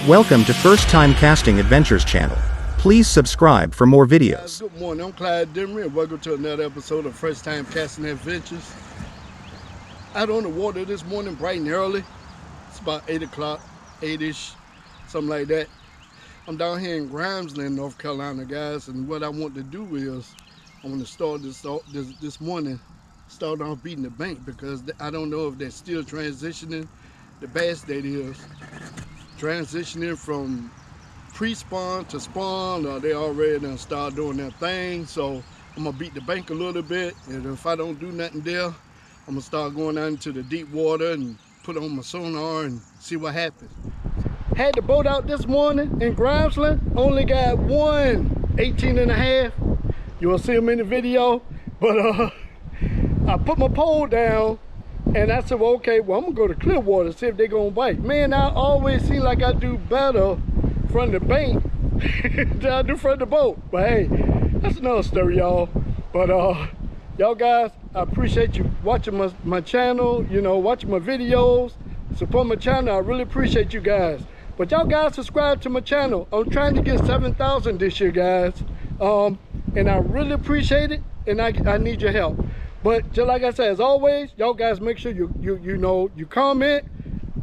Welcome to First Time Casting Adventures channel. Please subscribe for more videos. Good morning, I'm Clyde Demery and welcome to another episode of First Time Casting Adventures. Out on the water this morning, bright and early. It's about 8 o'clock, 8-ish, something like that. I'm down here in Grimesland, North Carolina, guys, and what I want to do is I want to start this morning, start off beating the bank, because I don't know if they're still transitioning the bass that is. Transitioning from pre-spawn to spawn, or they already done start doing their thing. So I'm gonna beat the bank a little bit, and if I don't do nothing there, I'm gonna start going out into the deep water and put on my sonar and see what happens. Had the boat out this morning in Grimesland, only got one 18 and a half. You'll see them in the video, but I put my pole down and I said, well, okay, well, I'm gonna go to Clearwater, see if they're gonna bite. Man, I always seem like I do better from the bank than I do from the boat. But hey, that's another story, y'all. But y'all guys, I appreciate you watching my channel, you know, watching my videos, support my channel. I really appreciate you guys. But y'all guys subscribe to my channel. I'm trying to get 7,000 this year, guys. And I really appreciate it, and I need your help. But just like I said, as always, y'all guys make sure you comment.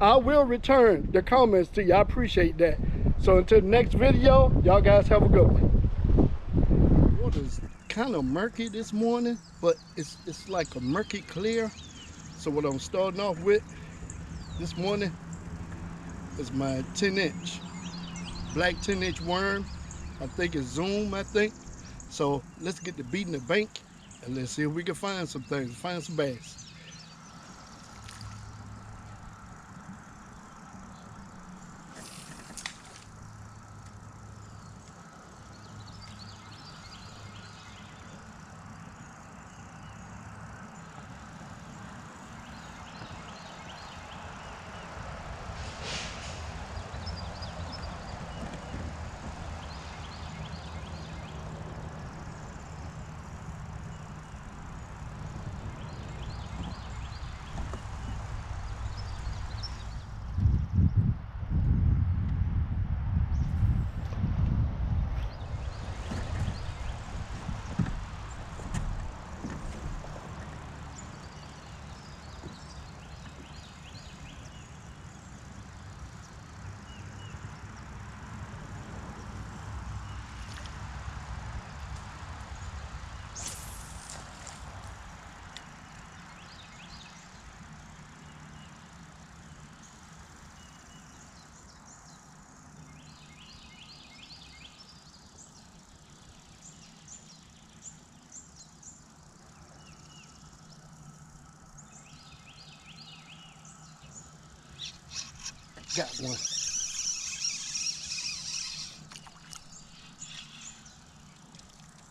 I will return the comments to you. I appreciate that. So until the next video, y'all guys have a good one. Water's kind of murky this morning, but it's like a murky clear. So what I'm starting off with this morning is my 10-inch black 10-inch worm. I think it's Zoom, I think. So let's get to beating the bank and let's see if we can find some things, find some bass. Got one.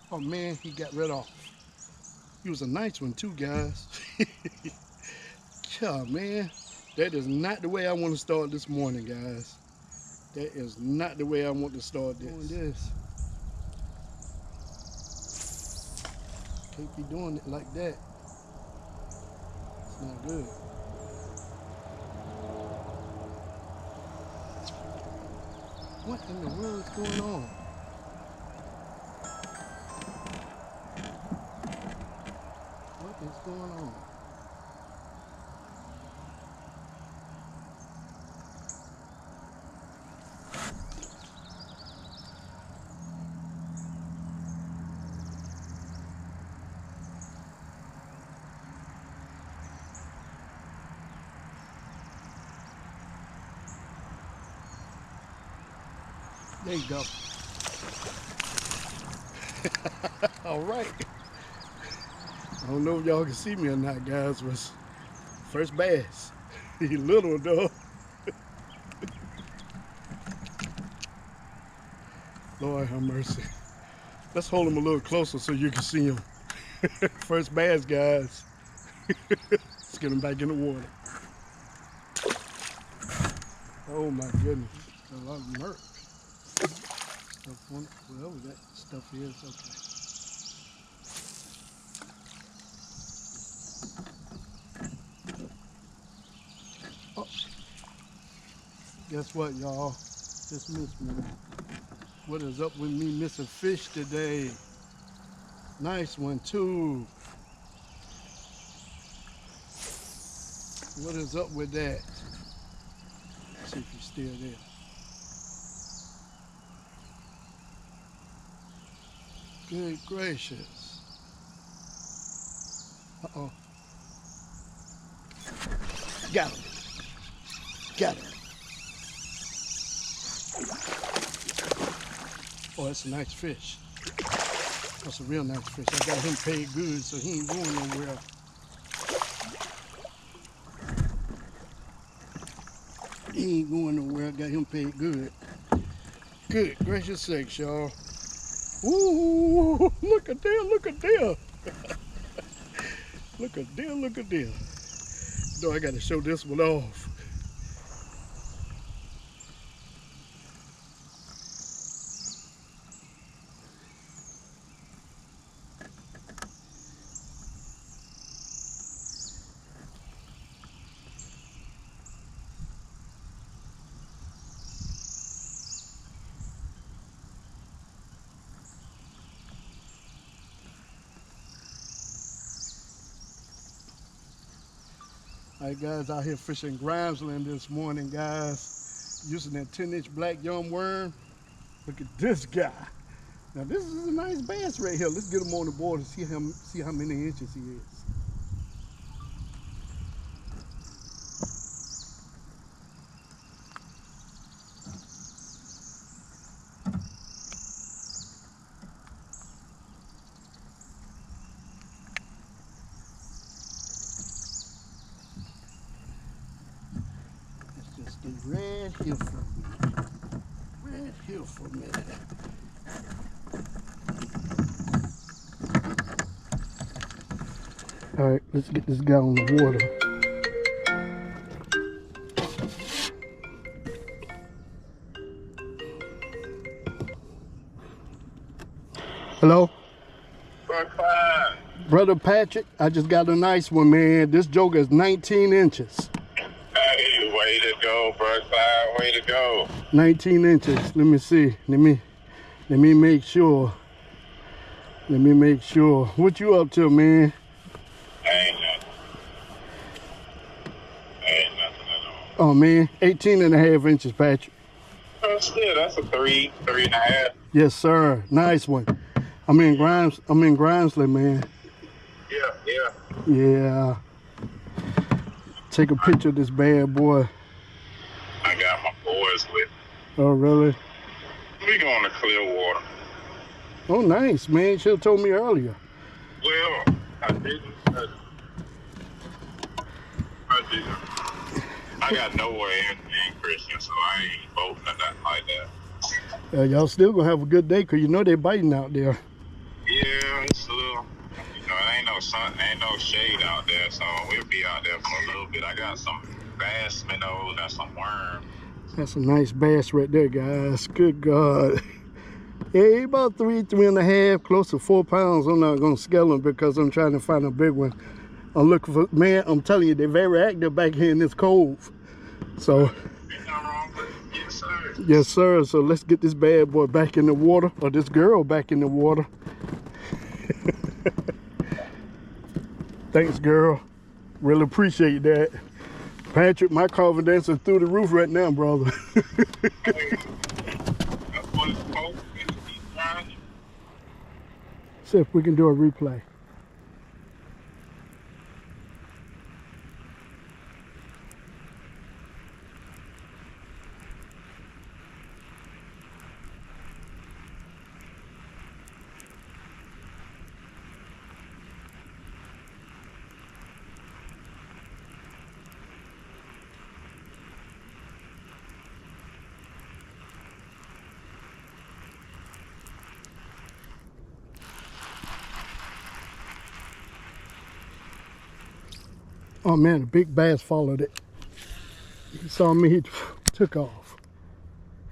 Oh man, he got rid off. He was a nice one too, guys. Yeah, man, that is not the way I want to start this morning, guys. That is not the way I want to start this. Can't be doing it like that. It's not good. What in the world is going on? What is going on? There you go. All right. I don't know if y'all can see me or not, guys. Was first bass. He little though. Lord have mercy. Let's hold him a little closer so you can see him. First bass, guys. Let's get him back in the water. Oh my goodness. A lot of murk. Whatever that stuff is, okay. Oh. Guess what, y'all? Just missed me. What is up with me missing fish today? Nice one too. What is up with that? Let's see if he's still there. Good gracious. Uh-oh. Got him. Got him. Oh, that's a nice fish. That's a real nice fish. I got him paid good, so he ain't going nowhere. He ain't going nowhere. I got him paid good. Good gracious sakes, y'all. Ooh, look at there, look at there. Look at there, look at there. No, I got to show this one off. All right, guys, out here fishing Grimesland this morning, guys. Using that 10-inch black young worm. Look at this guy. Now, this is a nice bass right here. Let's get him on the board and see how many inches he is. Stay right here for me. Right here for me. All right, let's get this guy on the water. Hello? Brother Patrick, I just got a nice one, man. This joker is 19 inches. Hey, way to go, bro. Way to go. 19 inches. Let me see. Let me make sure. Let me make sure. What you up to, man? Ain't nothing. Ain't nothing at all. Oh, man. 18 and a half inches, Patrick. Oh, still, that's a 3, 3.5. Yes, sir. Nice one. I'm in Grimesland, man. Yeah. Yeah. Take a picture of this bad boy. I got my boys with me. Oh, really? We going to Clearwater. Oh, nice, man. You should have told me earlier. Well, I didn't. I got nowhere in Christian, so I ain't boating or nothing like that. Y'all still gonna have a good day, cause you know they're biting out there. Yeah, it's a little, it ain't no sun, ain't no shade out there, so we'll be out there for a little bit. I got some bass minnows and some worms. That's a nice bass right there, guys. Good God. Yeah, he about 3.5, close to 4 pounds. I'm not gonna scale them because I'm trying to find a big one. I'm looking for, man, I'm telling you, they're very active back here in this cove. So, Ain't nothing wrong with it. Yes, sir. yes, sir. So let's get this bad boy back in the water, or this girl back in the water. Thanks, girl. Really appreciate that. Patrick, my confidence is through the roof right now, brother. See if we can do a replay. Oh man, a big bass followed it. He saw me, he took off.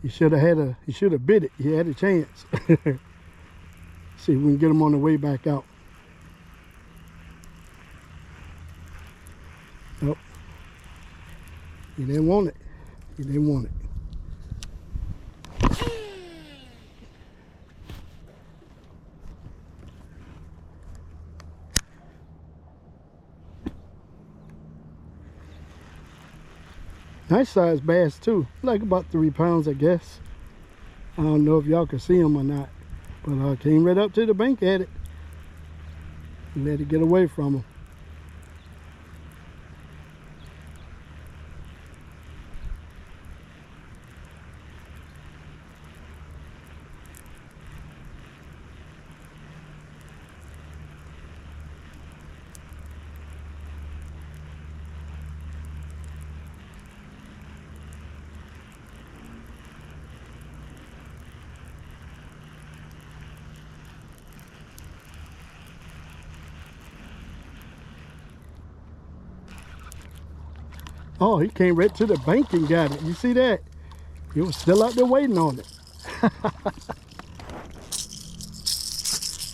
He should have bit it. He had a chance. See if we can get him on the way back out. Nope. He didn't want it. He didn't want it. Nice size bass too. Like about 3 pounds, I guess. I don't know if y'all can see him or not. But I came right up to the bank at it. And let it get away from him. Oh, he came right to the bank and got it. You see that? He was still out there waiting on it.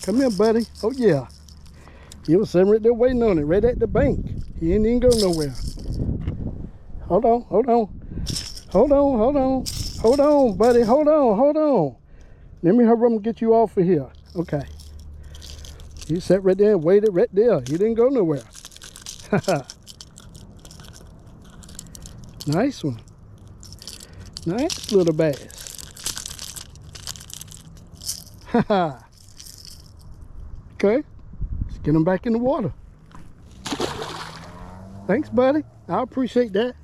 Come here, buddy. Oh, yeah. He was sitting right there waiting on it, right at the bank. He ain't even go nowhere. Hold on, hold on. Hold on, hold on. Hold on, buddy. Hold on, hold on. Let me hurry up and get you off of here. Okay. He sat right there and waited right there. He didn't go nowhere. Nice one. Nice little bass. Haha. Okay. Let's get him back in the water. Thanks, buddy. I appreciate that.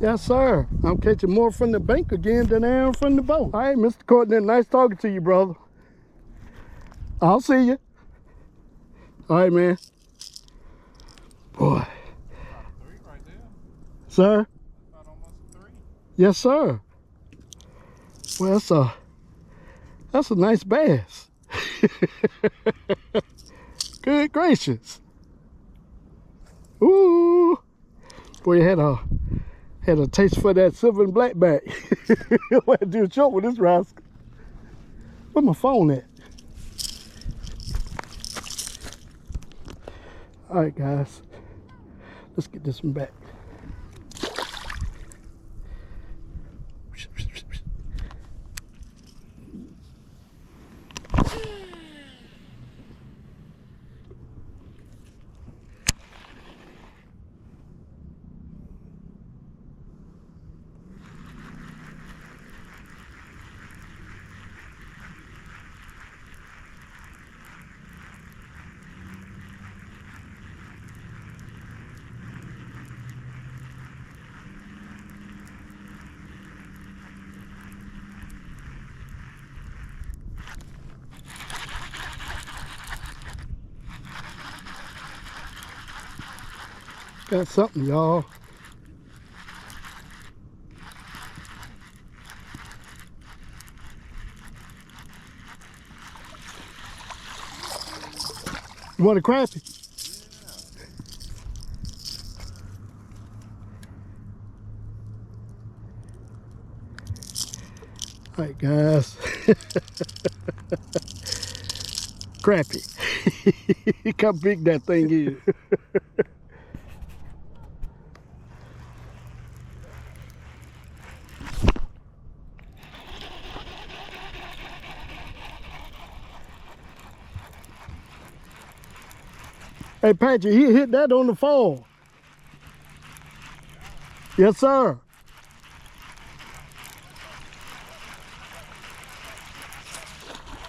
Yes, sir. I'm catching more from the bank again than I am from the boat. All right, Mr. Courtney, nice talking to you, brother. I'll see you. All right, man. Boy. About 3 right there. Sir? About almost 3. Yes, sir. Well, that's a nice bass. Good gracious. Ooh. Boy, you had a taste for that silver and blackback. I had to do a choke with this rascal. Where's my phone at? All right, guys. Let's get this one back. Got something, y'all. You want a crappie? Yeah. All right, guys. Crappie. Look how big that thing is. Hey, Patrick, he hit that on the fall. Yes, sir.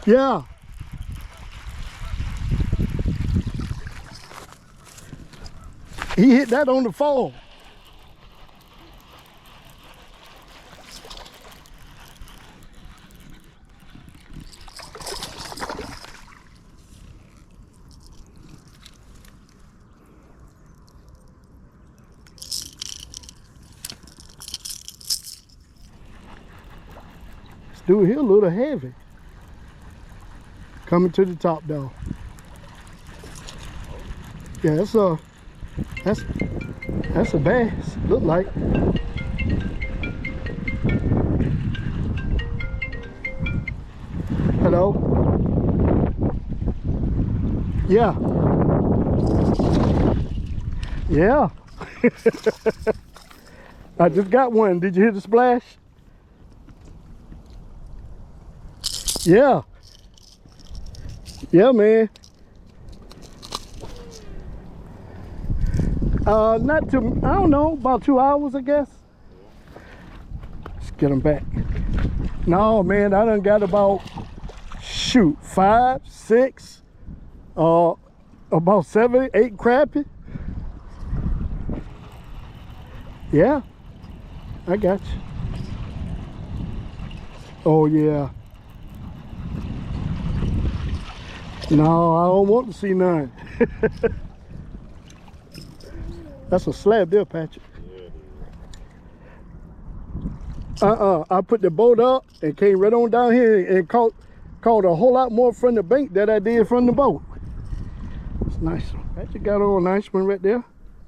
Yeah. He hit that on the fall. Dude, he's a little heavy. Coming to the top though. Yeah, that's a bass. Look like. Hello? Yeah. Yeah. I just got one. Did you hear the splash? Yeah. Yeah, man. Not too, I don't know, about 2 hours, I guess. Let's get them back. No, man, I done got about, shoot, 5, 6, about 7, 8 crappie. Yeah, I got you. Oh, yeah. No, I don't want to see none. That's a slab there, Patrick. I put the boat up and came right on down here and caught a whole lot more from the bank than I did from the boat. It's nice. Patrick got on a nice one right there.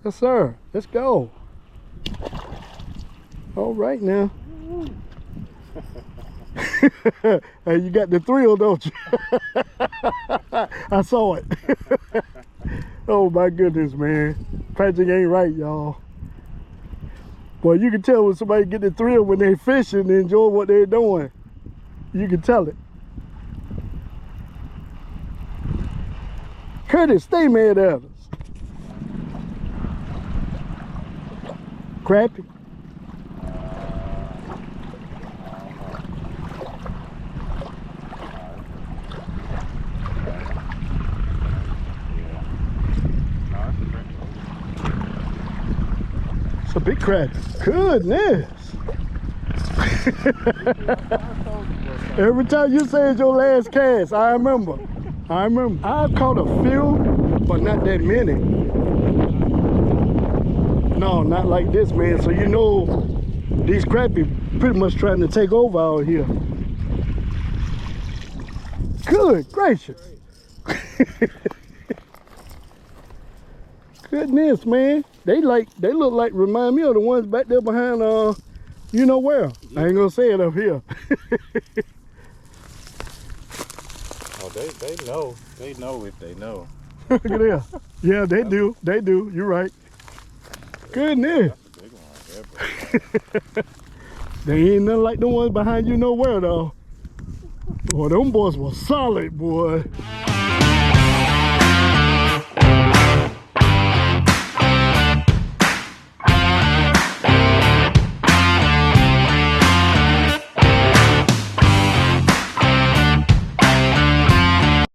Yes, sir. Let's go. All right now. Hey, you got the thrill, don't you? I saw it. Oh my goodness, man. Patrick ain't right, y'all. Boy, you can tell when somebody get the thrill when they fishing and enjoy what they're doing. You can tell it. Curtis, stay mad at us. Crappie. It's a big crappie. Goodness. Every time you say it's your last cast, I remember. I've caught a few, but not that many. No, not like this, man. So you know, these crappie pretty much trying to take over out here. Good gracious. Goodness, man. They look like, remind me of the ones back there behind, you know where. I ain't gonna say it up here. Oh, they know. They know if they know. Look at there. Yeah, they do. They do. You're right. Goodness. That's a big one right there, They ain't nothing like the ones behind you nowhere though. Boy, them boys were solid, boy.